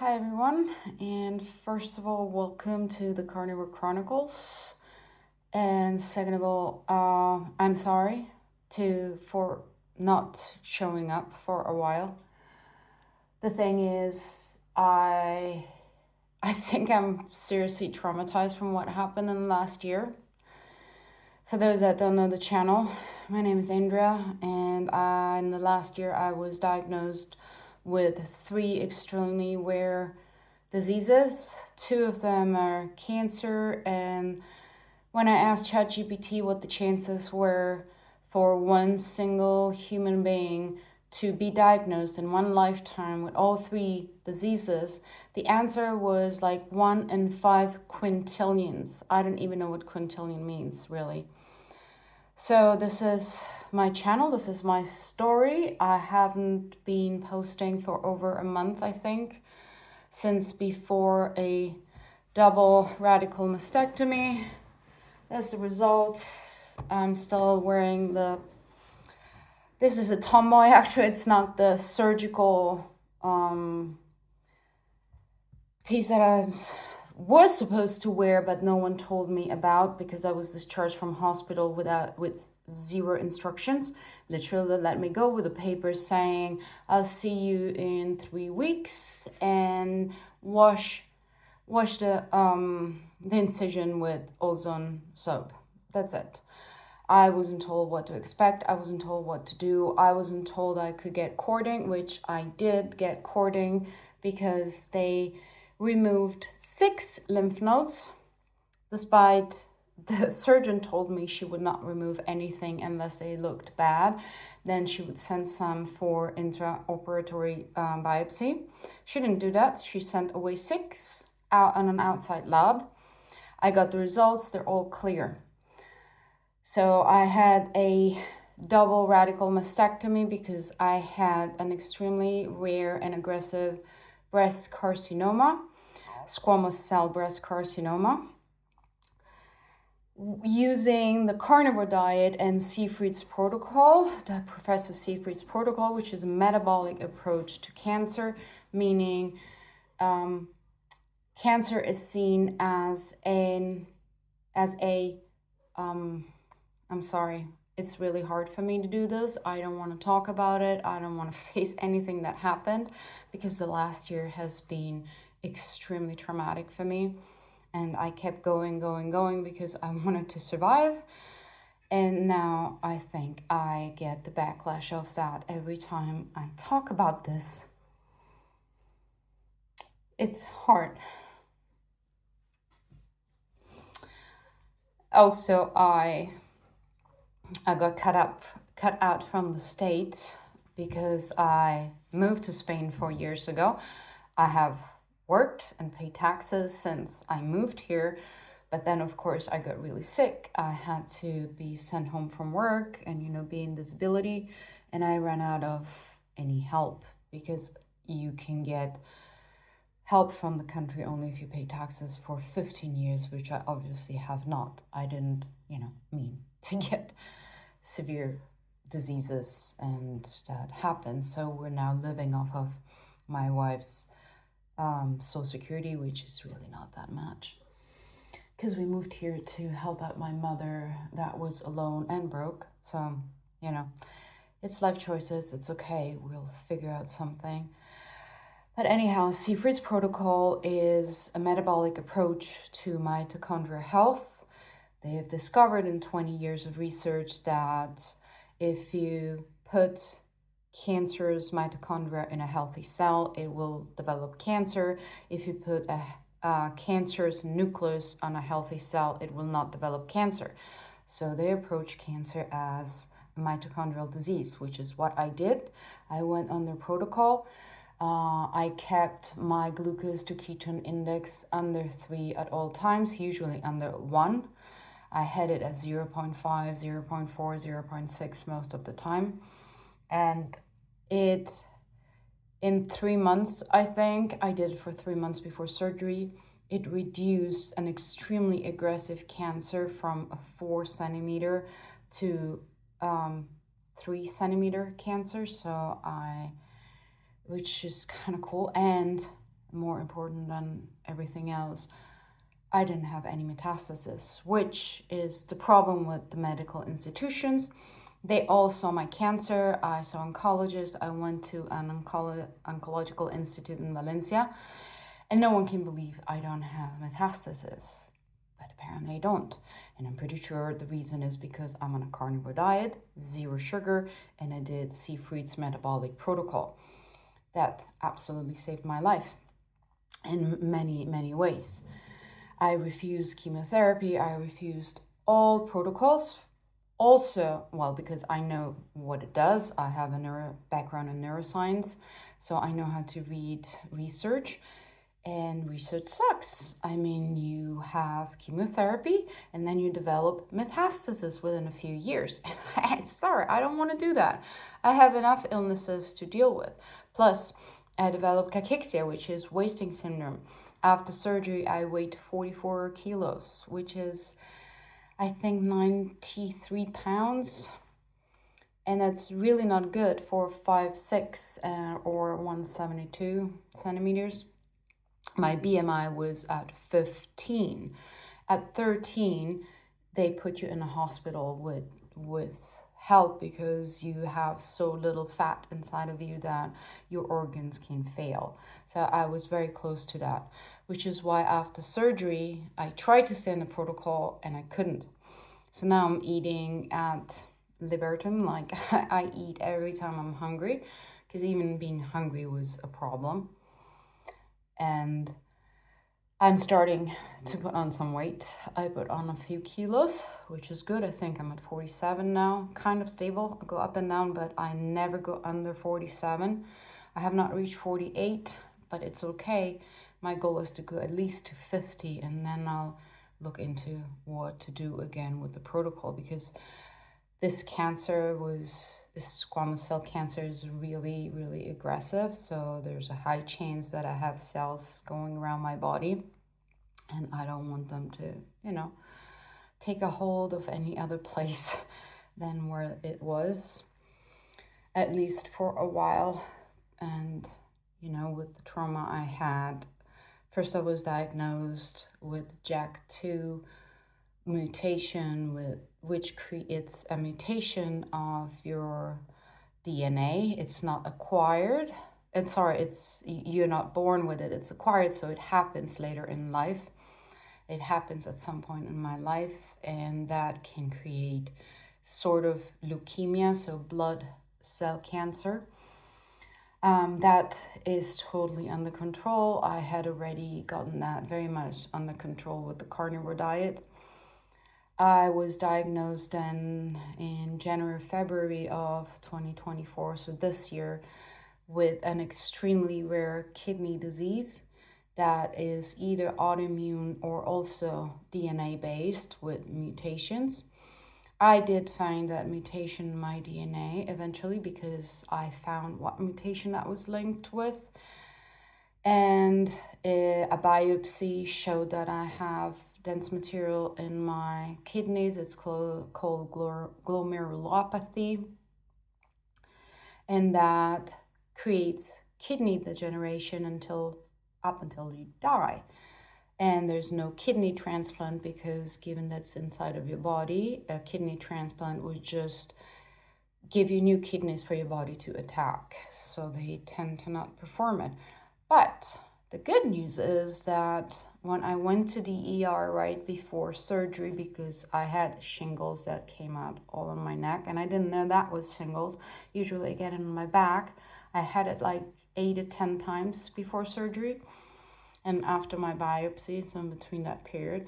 Hi everyone, and first of all, welcome to the Carnivore Chronicles. And second of all, I'm sorry for not showing up for a while. The thing is, I think I'm seriously traumatized from what happened in the last year. For those that don't know the channel, my name is Andrea, and in the last year I was diagnosed with 3 extremely rare diseases. 2 of them are cancer, and when I asked ChatGPT what the chances were for one single human being to be diagnosed in one lifetime with all 3 diseases, the answer was like 1 in 5 quintillions. I don't even know what quintillion means, really. So this is my channel, this is my story. I haven't been posting for over a month, I think, since before a double radical mastectomy. As a result, I'm still wearing this is a tomboy, actually it's not the surgical piece that I was supposed to wear, but no one told me about because I was discharged from hospital with 0 instructions. Literally let me go with a paper saying, I'll see you in 3 weeks and wash the incision with ozone soap. That's it. I wasn't told what to expect. I wasn't told what to do. I wasn't told I could get cording, which I did get cording because they removed 6 lymph nodes, despite the surgeon told me she would not remove anything unless they looked bad. Then she would send some for intraoperatory biopsy. She didn't do that. She sent away 6 out on an outside lab. I got the results. They're all clear. So I had a double radical mastectomy because I had an extremely rare and aggressive breast carcinoma, squamous cell breast carcinoma. Using the carnivore diet and Seyfried's protocol, the Professor Seyfried's protocol, which is a metabolic approach to cancer, meaning cancer is seen as I'm sorry, it's really hard for me to do this. I don't want to talk about it. I don't want to face anything that happened because the last year has been extremely traumatic for me. And I kept going because I wanted to survive. And now I think I get the backlash of that every time I talk about this. It's hard. Also, I got cut out from the state because I moved to Spain 4 years ago. I have worked and paid taxes since I moved here, but then of course I got really sick. I had to be sent home from work and be in disability, and I ran out of any help because you can get help from the country only if you pay taxes for 15 years, which I obviously have not. I didn't, mean to get severe diseases, and that happened. So we're now living off of my wife's Social Security, which is really not that much. Because we moved here to help out my mother that was alone and broke. So, it's life choices. It's okay. We'll figure out something. But anyhow, Seyfried's protocol is a metabolic approach to mitochondrial health. They have discovered in 20 years of research that if you put cancerous mitochondria in a healthy cell, it will develop cancer. If you put a cancerous nucleus on a healthy cell, it will not develop cancer. So they approach cancer as a mitochondrial disease, which is what I did. I went on their protocol. I kept my glucose to ketone index under 3 at all times, usually under 1. I had it at 0.5, 0.4, 0.6 most of the time. And in 3 months, I think, I did it for 3 months before surgery, it reduced an extremely aggressive cancer from a 4 centimeter to 3 centimeter cancer. Which is kind of cool. And more important than everything else, I didn't have any metastasis, which is the problem with the medical institutions. They all saw my cancer. I saw oncologists. I went to an oncological institute in Valencia, and no one can believe I don't have metastasis. But apparently I don't. And I'm pretty sure the reason is because I'm on a carnivore diet, 0 sugar, and I did Seyfried's metabolic protocol. That absolutely saved my life in many, many ways. I refused chemotherapy. I refused all protocols. Also, well, because I know what it does. I have a background in neuroscience, so I know how to read research. And research sucks. I mean, you have chemotherapy and then you develop metastasis within a few years. And sorry, I don't want to do that. I have enough illnesses to deal with. Plus, I developed cachexia, which is wasting syndrome. After surgery, I weighed 44 kilos, which is, I think, 93 pounds. And that's really not good for 5'6" or 172 centimeters. My BMI was at 15. At 13, they put you in a hospital with help because you have so little fat inside of you that your organs can fail. So I was very close to that, which is why after surgery, I tried to stay in the protocol and I couldn't. So now I'm eating at Libertum, like I eat every time I'm hungry, because even being hungry was a problem. And I'm starting to put on some weight. I put on a few kilos, which is good. I think I'm at 47 now, kind of stable. I go up and down, but I never go under 47. I have not reached 48, but it's okay. My goal is to go at least to 50, and then I'll look into what to do again with the protocol, because this squamous cell cancer is really, really aggressive. So there's a high chance that I have cells going around my body, and I don't want them to, take a hold of any other place than where it was, at least for a while. And, with the trauma I had, first I was diagnosed with JAK2 mutation, which creates a mutation of your DNA. It's not acquired. You're not born with it. It's acquired, so it happens later in life. It happens at some point in my life, and that can create sort of leukemia, so blood cell cancer. That is totally under control. I had already gotten that very much under control with the carnivore diet. I was diagnosed in January, February of 2024, so this year, with an extremely rare kidney disease that is either autoimmune or also DNA-based with mutations. I did find that mutation in my DNA eventually because I found what mutation that was linked with. And a biopsy showed that I have dense material in my kidneys. It's called glomerulopathy. And that creates kidney degeneration up until you die. And there's no kidney transplant because given that's inside of your body, a kidney transplant would just give you new kidneys for your body to attack. So they tend to not perform it. But the good news is that when I went to the ER right before surgery, because I had shingles that came out all on my neck, and I didn't know that was shingles. Usually I get it on my back. I had it like 8 to 10 times before surgery and after my biopsy, so in between that period.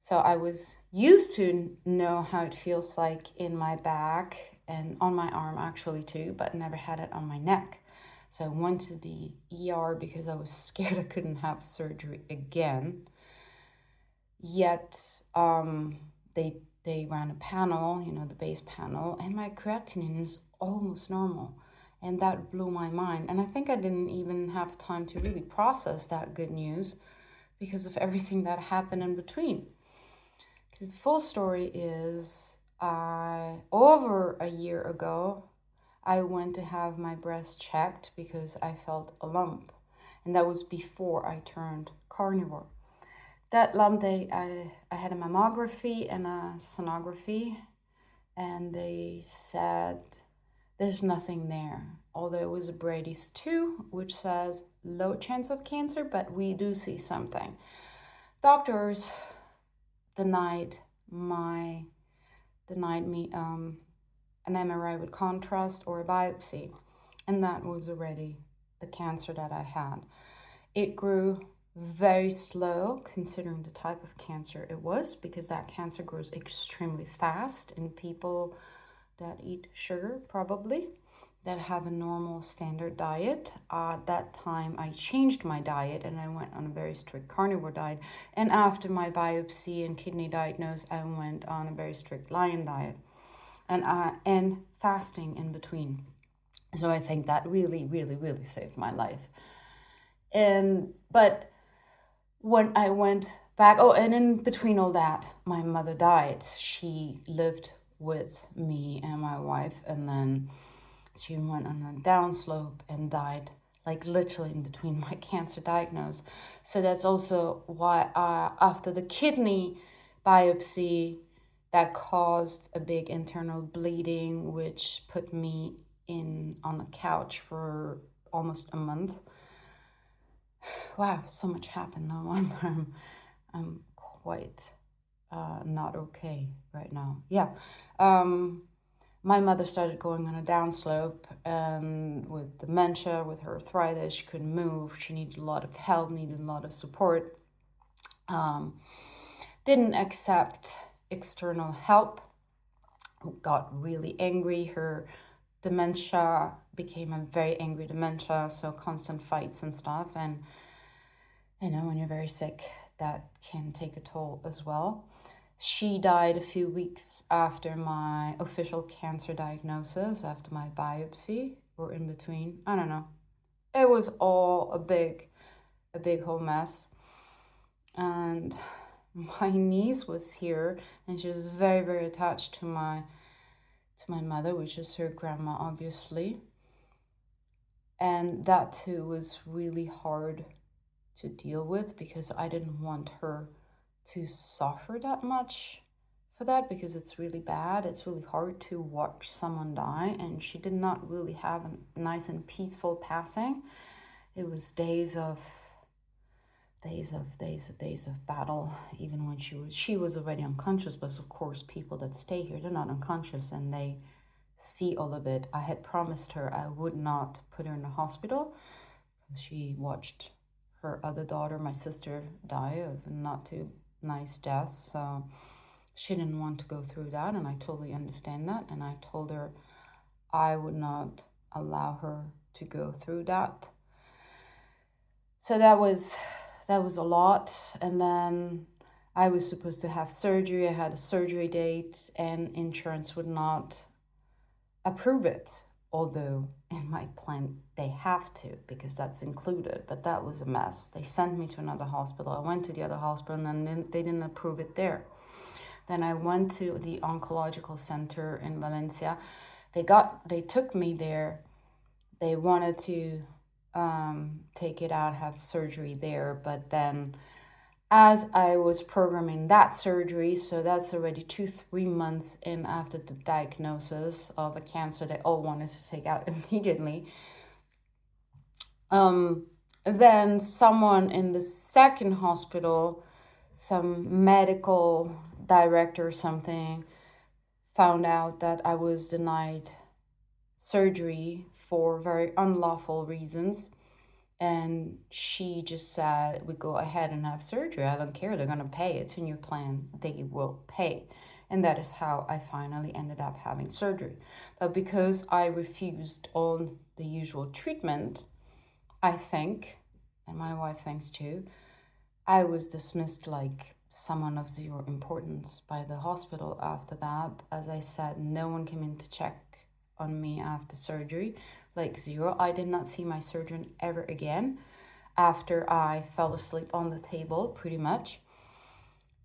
So I was used to know how it feels like in my back and on my arm actually too, but never had it on my neck. So I went to the ER because I was scared I couldn't have surgery again. Yet they ran a panel, the base panel, and my creatinine is almost normal. And that blew my mind. And I think I didn't even have time to really process that good news because of everything that happened in between. Because the full story is, over a year ago, I went to have my breast checked because I felt a lump. And that was before I turned carnivore. That lump day, I had a mammography and a sonography, and they said there's nothing there. Although it was a Brady's 2, which says low chance of cancer, but we do see something. Doctors denied me an MRI with contrast or a biopsy, and that was already the cancer that I had. It grew very slow considering the type of cancer it was, because that cancer grows extremely fast in people that eat sugar, probably, that have a normal standard diet. At that time, I changed my diet and I went on a very strict carnivore diet. And after my biopsy and kidney diagnosis, I went on a very strict lion diet and fasting in between. So I think that really, really, really saved my life. But when I went back, and in between all that, my mother died. She lived with me and my wife, and then she went on a downslope and died, like literally in between my cancer diagnosis. So that's also why after the kidney biopsy, that caused a big internal bleeding, which put me on the couch for almost a month. Wow, so much happened. No wonder I'm quite not okay right now. Yeah. My mother started going on a downslope with dementia, with her arthritis. She couldn't move. She needed a lot of help, needed a lot of support. Didn't accept external help. Got really angry. Her dementia became a very angry dementia, so constant fights and stuff. And when you're very sick, that can take a toll as well. She died a few weeks after my official cancer diagnosis, after my biopsy, or in between. I don't know. It was all a big whole mess. And my niece was here, and she was very, very attached to my mother, which is her grandma, obviously. And that too was really hard to deal with, because I didn't want her to suffer that much for that, because it's really bad. It's really hard to watch someone die, and she did not really have a nice and peaceful passing. It was days of battle, even when she was already unconscious. But of course, people that stay here, they're not unconscious, and they see all of it. I had promised her I would not put her in the hospital. She watched her other daughter, my sister, die of a not too nice death, so she didn't want to go through that, and I totally understand that. And I told her I would not allow her to go through that. So that was a lot. And then I was supposed to have surgery. I had a surgery date, and insurance would not approve it, although in my plan they have to, because that's included. But that was a mess. They sent me to another hospital. I went to the other hospital, and then they didn't approve it there. Then I went to the oncological center in Valencia. They took me there. They wanted to take it out, have surgery there, but then as I was programming that surgery, so that's already 2-3 months in after the diagnosis of a cancer they all wanted to take out immediately. Then someone in the second hospital, some medical director or something, found out that I was denied surgery for very unlawful reasons. And she just said, we go ahead and have surgery. I don't care. They're going to pay. It's in your plan. They will pay. And that is how I finally ended up having surgery. But because I refused all the usual treatment, I think, and my wife thinks too, I was dismissed like someone of zero importance by the hospital after that. As I said, no one came in to check on me after surgery, like zero. I did not see my surgeon ever again after I fell asleep on the table, pretty much.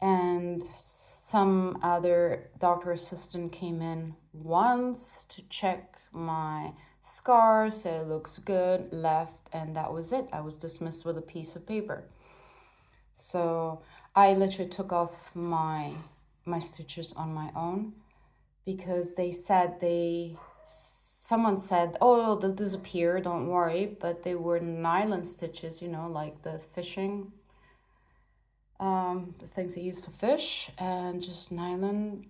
And some other doctor assistant came in once to check my scars, so it looks good, left, and that was it. I was dismissed with a piece of paper. So I literally took off my stitches on my own, because someone said, oh, they'll disappear, don't worry, but they were nylon stitches, you know, like the fishing, the things they use for fish, and just nylon.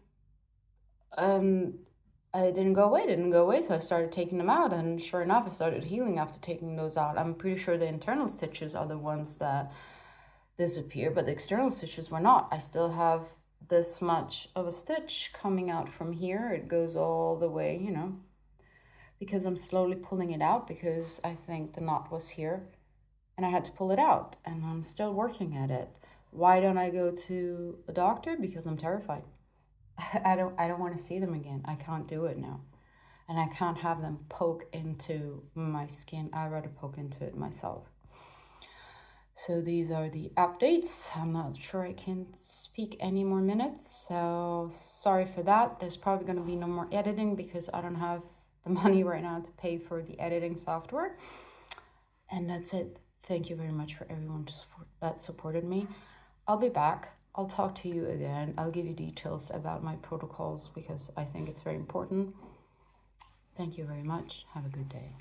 It didn't go away, so I started taking them out, and sure enough, I started healing after taking those out. I'm pretty sure the internal stitches are the ones that disappear, but the external stitches were not. I still have this much of a stitch coming out from here. It goes all the way, you know, because I'm slowly pulling it out, because I think the knot was here and I had to pull it out, and I'm still working at it. Why don't I go to a doctor? Because I'm terrified. I don't want to see them again. I can't do it now. And I can't have them poke into my skin. I'd rather poke into it myself. So these are the updates. I'm not sure I can speak any more minutes, so sorry for that. There's probably going to be no more editing, because I don't have the money right now to pay for the editing software. And that's it. Thank you very much for everyone that supported me. I'll be back. I'll talk to you again. I'll give you details about my protocols, because I think it's very important. Thank you very much. Have a good day.